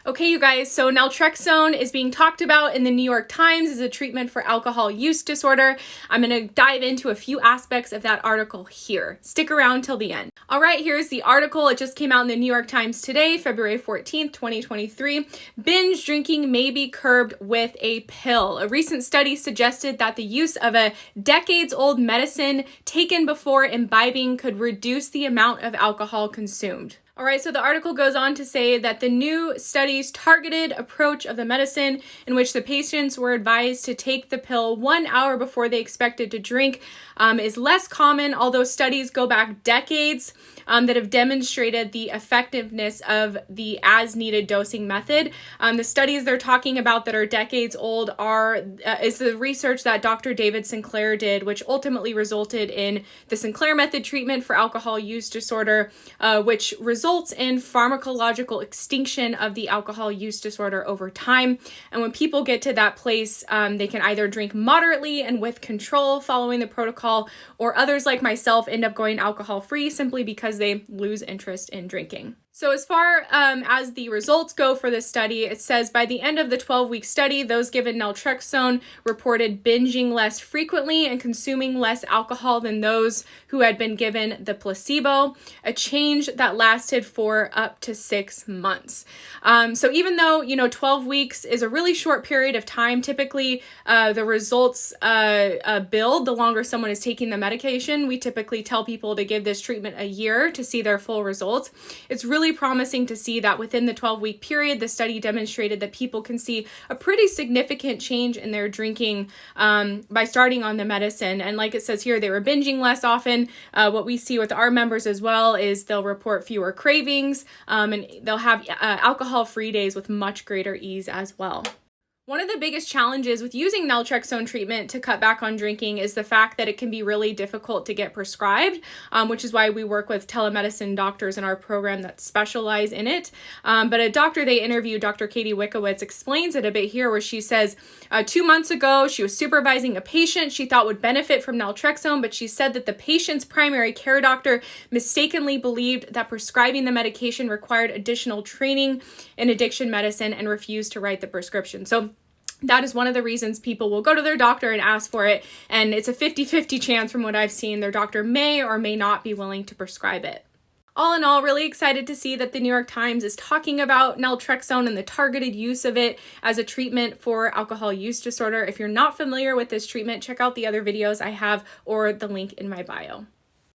Okay, you guys, so naltrexone is being talked about in the New York Times as a treatment for alcohol use disorder. I'm going to dive into a few aspects of that article here. Stick around till the end. All right, here's the article. It just came out in the New York Times today, February 14th, 2023. Binge drinking may be curbed with a pill. A recent study suggested that the use of a decades-old medicine taken before imbibing could reduce the amount of alcohol consumed. All right, so the article goes on to say that the new study's targeted approach of the medicine, in which the patients were advised to take the pill 1 hour before they expected to drink, is less common, although studies go back decades that have demonstrated the effectiveness of the as-needed dosing method. The studies they're talking about that are decades old is the research that Dr. David Sinclair did, which ultimately resulted in the Sinclair Method treatment for alcohol use disorder, which results in pharmacological extinction of the alcohol use disorder over time. And when people get to that place, they can either drink moderately and with control following the protocol, or others like myself end up going alcohol-free simply because they lose interest in drinking. So as far as the results go for this study, it says by the end of the 12-week study, those given naltrexone reported binging less frequently and consuming less alcohol than those who had been given the placebo, a change that lasted for up to 6 months. So even though, 12 weeks is a really short period of time, typically the results build the longer someone is taking the medication. We typically tell people to give this treatment a year to see their full results. It's really promising to see that within the 12-week period, the study demonstrated that people can see a pretty significant change in their drinking by starting on the medicine. And like it says here, they were binging less often. What we see with our members as well is they'll report fewer cravings, and they'll have alcohol-free days with much greater ease as well. One of the biggest challenges with using naltrexone treatment to cut back on drinking is the fact that it can be really difficult to get prescribed, which is why we work with telemedicine doctors in our program that specialize in it. But a doctor they interviewed, Dr. Katie Wickowitz, explains it a bit here, where she says 2 months ago, she was supervising a patient she thought would benefit from naltrexone, but she said that the patient's primary care doctor mistakenly believed that prescribing the medication required additional training in addiction medicine and refused to write the prescription. So that is one of the reasons people will go to their doctor and ask for it. And it's a 50-50 chance from what I've seen, their doctor may or may not be willing to prescribe it. All in all, really excited to see that the New York Times is talking about naltrexone and the targeted use of it as a treatment for alcohol use disorder. If you're not familiar with this treatment, check out the other videos I have or the link in my bio.